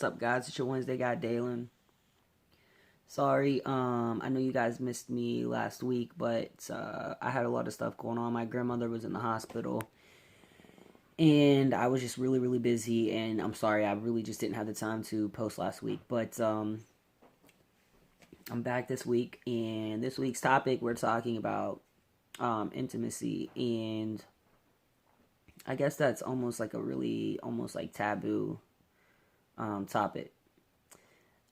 what's up, guys? It's your Wednesday guy, Dalyn. Sorry, I know you guys missed me last week, but I had a lot of stuff going on. My grandmother was in the hospital, and I was just really, really busy. And I'm sorry, I really just didn't have the time to post last week. But I'm back this week, and this week's topic we're talking about intimacy, and I guess that's almost like a really almost like taboo topic.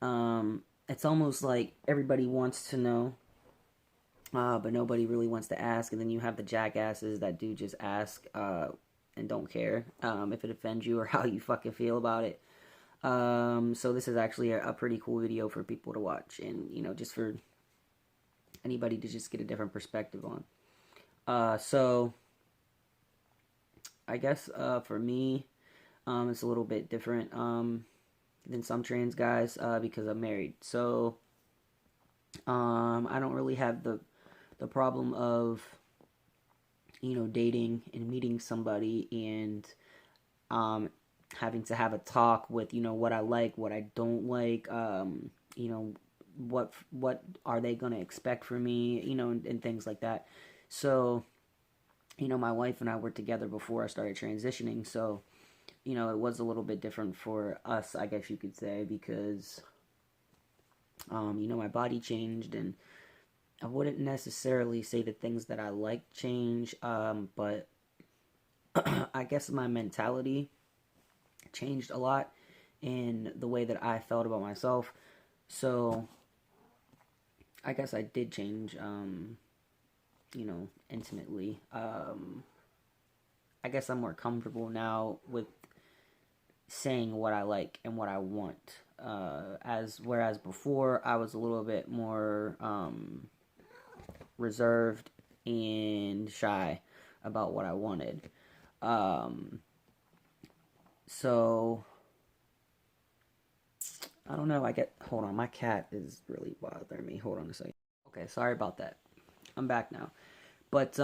It's almost like everybody wants to know, but nobody really wants to ask. And then you have the jackasses that do just ask and don't care if it offends you or how you fucking feel about it. So this is actually a pretty cool video for people to watch, and just for anybody to just get a different perspective on. So I guess for me, it's a little bit different than some trans guys because I'm married. So I don't really have the problem of dating and meeting somebody and having to have a talk with what I like, what I don't like, what are they gonna expect from me, and things like that. So my wife and I were together before I started transitioning, so it was a little bit different for us, I guess you could say, because my body changed, and I wouldn't necessarily say the things that I like change, but I guess my mentality changed a lot in the way that I felt about myself. So I guess I did change, intimately. I guess I'm more comfortable now with saying what I like and what I want. Whereas before I was a little bit more reserved and shy about what I wanted. So I don't know. Hold on. My cat is really bothering me. Hold on a second. Okay, sorry about that. I'm back now. But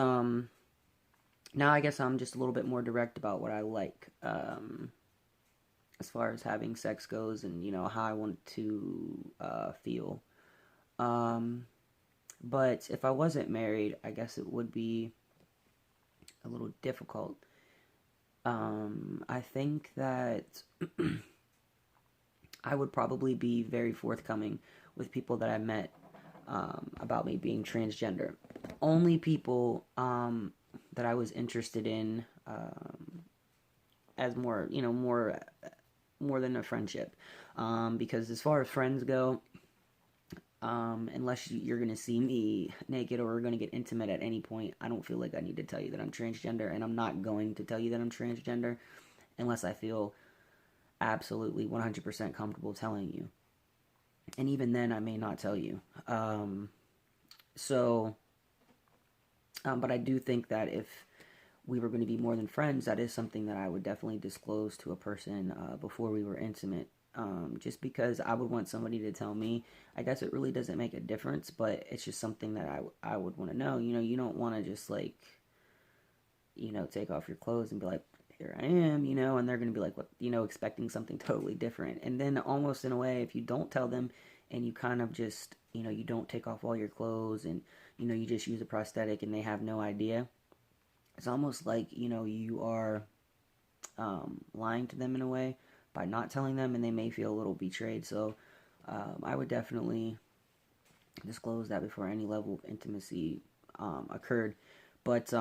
now I guess I'm just a little bit more direct about what I like. As far as having sex goes, and how I want to feel. But if I wasn't married, I guess it would be a little difficult. I think that I would probably be very forthcoming with people that I met about me being transgender. Only people that I was interested in as more than a friendship, because as far as friends go, unless you're gonna see me naked or we're gonna get intimate at any point, I don't feel like I need to tell you that I'm transgender, and I'm not going to tell you that I'm transgender unless I feel absolutely 100% comfortable telling you. And even then, I may not tell you. But I do think that if we were going to be more than friends, that is something that I would definitely disclose to a person before we were intimate. Just because I would want somebody to tell me. I guess it really doesn't make a difference, but it's just something that I would want to know. You don't want to just take off your clothes and be like, here I am, and they're going to be like, what, expecting something totally different. And then almost in a way, if you don't tell them and you kind of just, you don't take off all your clothes and, you just use a prosthetic and they have no idea, it's almost like, you are lying to them in a way by not telling them, and they may feel a little betrayed. So I would definitely disclose that before any level of intimacy occurred. But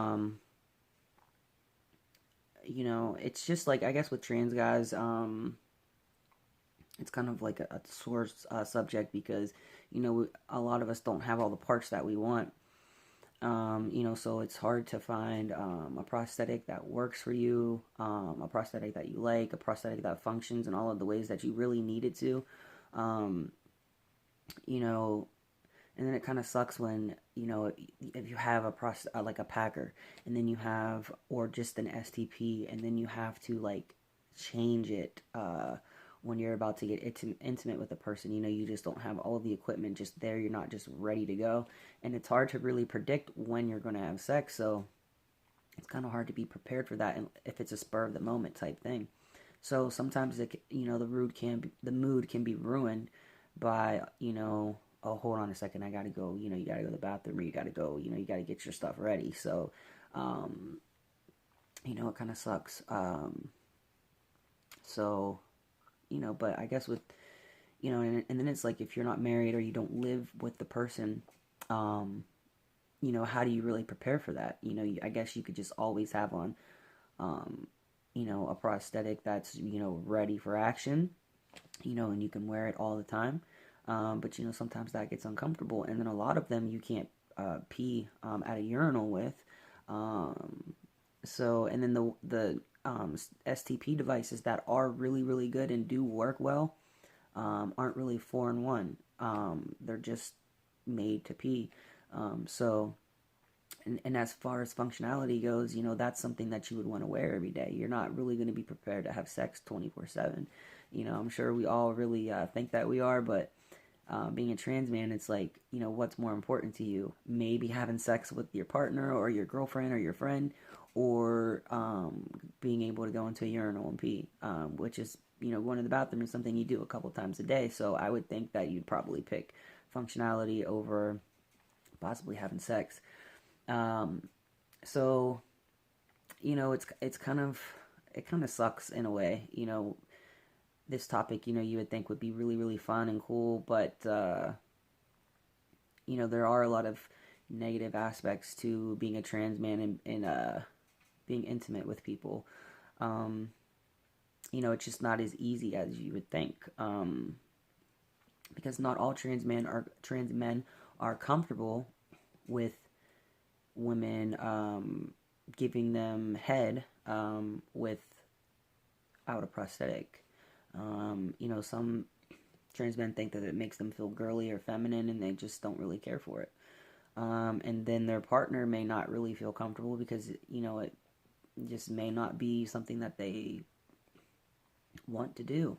it's just like, I guess with trans guys, it's kind of like a sore subject because, a lot of us don't have all the parts that we want. So it's hard to find a prosthetic that works for you, a prosthetic that you like, a prosthetic that functions in all of the ways that you really need it to. Um, and then it kind of sucks when, if you have like a Packer, and then you have, or just an STP, and then you have to, change it, when you're about to get intimate with a person. You just don't have all of the equipment just there. You're not just ready to go. And it's hard to really predict when you're going to have sex, so it's kind of hard to be prepared for that, and if it's a spur of the moment type thing. So sometimes the mood can be ruined by, oh, hold on a second, I gotta go, you gotta go to the bathroom, or you gotta go, you gotta get your stuff ready. So, um, it kind of sucks. So, but I guess with, and then it's like if you're not married or you don't live with the person, um, how do you really prepare for that? I guess you could just always have on, um, a prosthetic that's, ready for action, and you can wear it all the time. But, sometimes that gets uncomfortable. And then a lot of them you can't pee at a urinal with. Um, and then the STP devices that are really, really good and do work well aren't really 4-in-1. They're just made to pee. So, and as far as functionality goes, that's something that you would want to wear every day. You're not really going to be prepared to have sex 24/7. I'm sure we all really think that we are, but being a trans man, it's like, what's more important to you? Maybe having sex with your partner or your girlfriend or your friend, or being able to go into a urinal and pee, which is, going to the bathroom is something you do a couple times a day. So I would think that you'd probably pick functionality over possibly having sex. Um, so, it's kind of, it kind of sucks in a way. This topic, you would think would be really, really fun and cool, but, there are a lot of negative aspects to being a trans man and being intimate with people. Um, it's just not as easy as you would think, because not all trans men are comfortable with women giving them head without a prosthetic. Some trans men think that it makes them feel girly or feminine, and they just don't really care for it. And then their partner may not really feel comfortable because, it just may not be something that they want to do.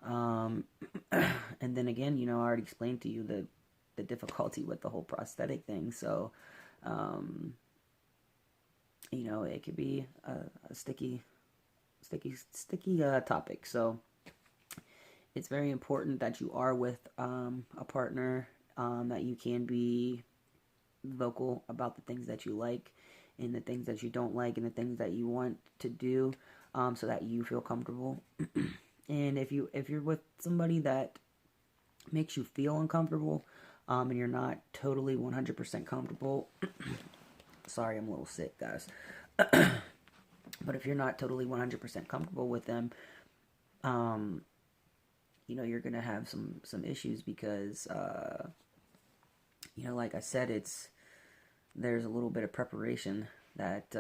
Um, and then again, I already explained to you the difficulty with the whole prosthetic thing. So, um, it could be a sticky topic. So it's very important that you are with a partner, that you can be vocal about the things that you like and the things that you don't like and the things that you want to do, so that you feel comfortable. And if you're with somebody that makes you feel uncomfortable, and you're not totally 100% comfortable, sorry, I'm a little sick, guys. But if you're not totally 100% comfortable with them, um, you're gonna have some issues because, like I said, there's a little bit of preparation that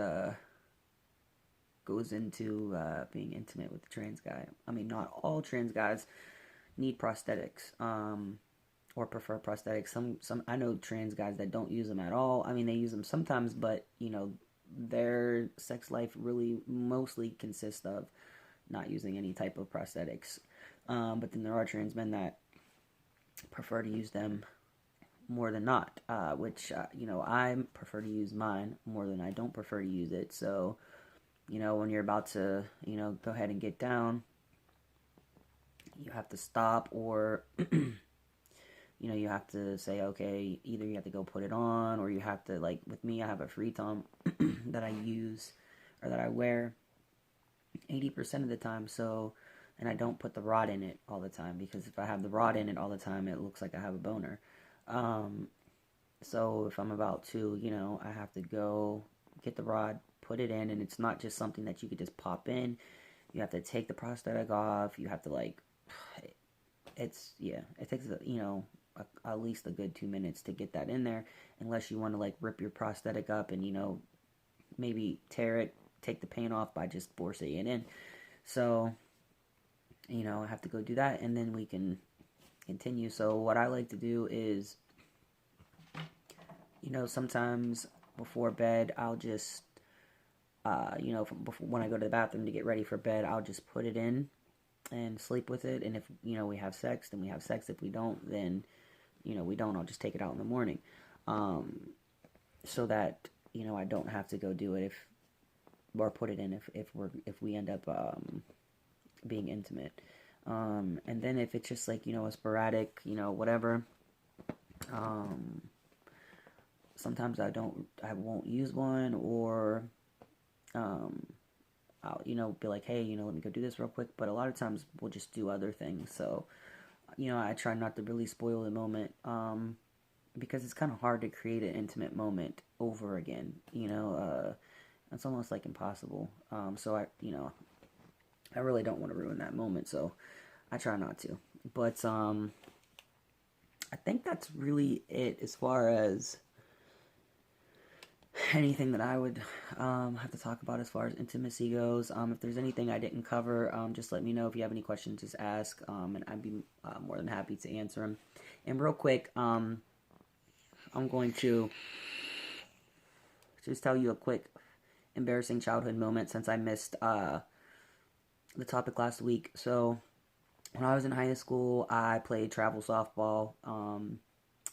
goes into being intimate with the trans guy. I mean, not all trans guys need prosthetics, or prefer prosthetics. Some I know trans guys that don't use them at all. I mean, they use them sometimes, but their sex life really mostly consists of not using any type of prosthetics. But then there are trans men that prefer to use them more than not, which, I prefer to use mine more than I don't prefer to use it. So, when you're about to, go ahead and get down, you have to stop, or, you have to say, okay, either you have to go put it on, or you have to, like, with me, I have a free thumb that I use, or that I wear 80% of the time. So, and I don't put the rod in it all the time, because if I have the rod in it all the time, it looks like I have a boner. So if I'm about to, I have to go get the rod, put it in, and it's not just something that you could just pop in. You have to take the prosthetic off. You have to, like, it takes, at least a good 2 minutes to get that in there, unless you want to, like, rip your prosthetic up and, maybe tear it, take the paint off by just forcing it in. So, I have to go do that, and then we can continue. So what I like to do is, sometimes before bed, I'll just, when I go to the bathroom to get ready for bed, I'll just put it in and sleep with it. And if, we have sex, then we have sex. If we don't, then, we don't. I'll just take it out in the morning. So that, I don't have to go do it or put it in if we end up, being intimate. And then if it's just like, a sporadic, whatever, um, sometimes I won't use one, or, um, I'll, be like, hey, let me go do this real quick. But a lot of times we'll just do other things. So, I try not to really spoil the moment, because it's kind of hard to create an intimate moment over again. It's almost like impossible. So I really don't want to ruin that moment. So I try not to. But I think that's really it as far as anything that I would have to talk about as far as intimacy goes. If there's anything I didn't cover, just let me know. If you have any questions, just ask, and I'd be more than happy to answer them. And real quick, I'm going to just tell you a quick embarrassing childhood moment, since I missed the topic last week. So when I was in high school, I played travel softball,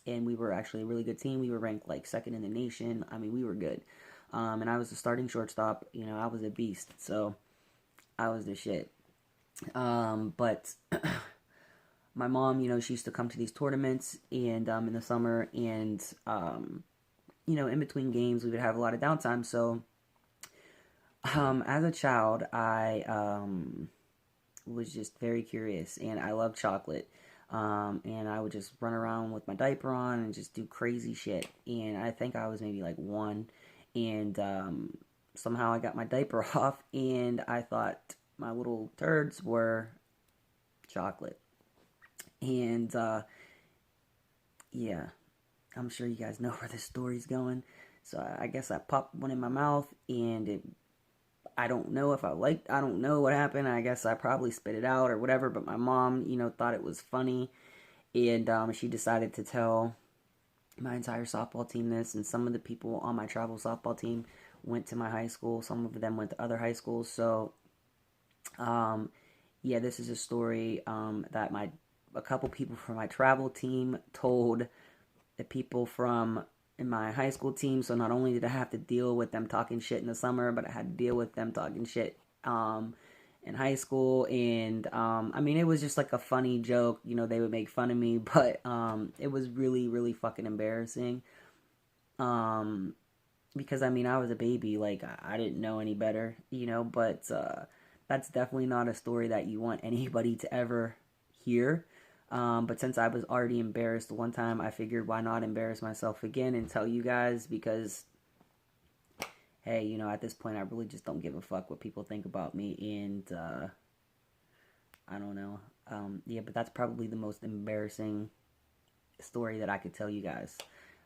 and we were actually a really good team. We were ranked like second in the nation. I mean, we were good. And I was the starting shortstop. I was a beast. So I was the shit. But my mom, she used to come to these tournaments, and in the summer, and in between games, we would have a lot of downtime. So as a child, I was just very curious, and I loved chocolate. And I would just run around with my diaper on and just do crazy shit. And I think I was maybe like 1, and somehow I got my diaper off, and I thought my little turds were chocolate. And yeah, I'm sure you guys know where this story's going. So I guess I popped one in my mouth, and I don't know I don't know what happened. I guess I probably spit it out or whatever, but my mom, thought it was funny, and she decided to tell my entire softball team this, and some of the people on my travel softball team went to my high school. Some of them went to other high schools. So, yeah, this is a story that a couple people from my travel team told the people from in my high school team. So not only did I have to deal with them talking shit in the summer, but I had to deal with them talking shit in high school. And I mean, it was just like a funny joke. They would make fun of me, but it was really, really fucking embarrassing. Because I mean, I was a baby. Like, I didn't know any better, but that's definitely not a story that you want anybody to ever hear. But since I was already embarrassed one time, I figured why not embarrass myself again and tell you guys, because, hey, at this point, I really just don't give a fuck what people think about me, and, I don't know. Yeah, but that's probably the most embarrassing story that I could tell you guys.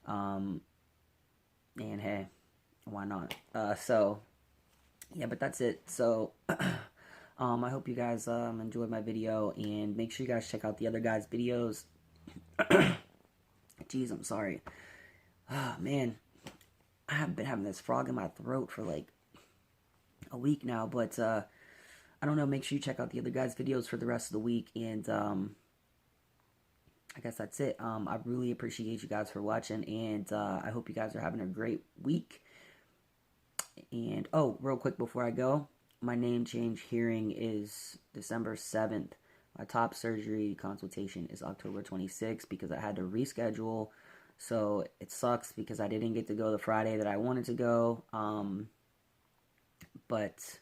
And hey, why not? So, yeah, but that's it. So, I hope you guys enjoyed my video, and make sure you guys check out the other guys' videos. Jeez, I'm sorry. Oh, man. I have been having this frog in my throat for like a week now, but I don't know. Make sure you check out the other guys' videos for the rest of the week, and I guess that's it. I really appreciate you guys for watching, and I hope you guys are having a great week. And, oh, real quick before I go, my name change hearing is December 7th. My top surgery consultation is October 26th, because I had to reschedule. So it sucks because I didn't get to go the Friday that I wanted to go. But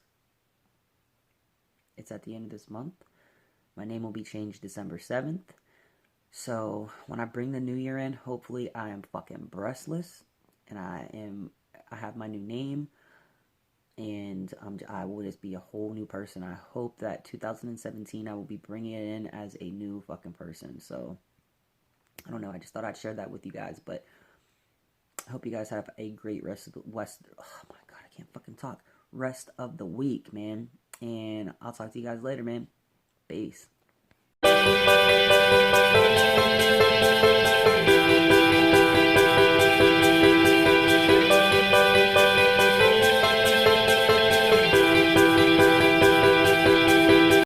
it's at the end of this month. My name will be changed December 7th. So when I bring the new year in, hopefully I am fucking breastless, and I have my new name. And I will just be a whole new person. I hope that 2017 I will be bringing it in as a new fucking person. So, I don't know. I just thought I'd share that with you guys. But I hope you guys have a great rest of the oh my god, I can't fucking talk. Rest of the week, man. And I'll talk to you guys later, man. Peace.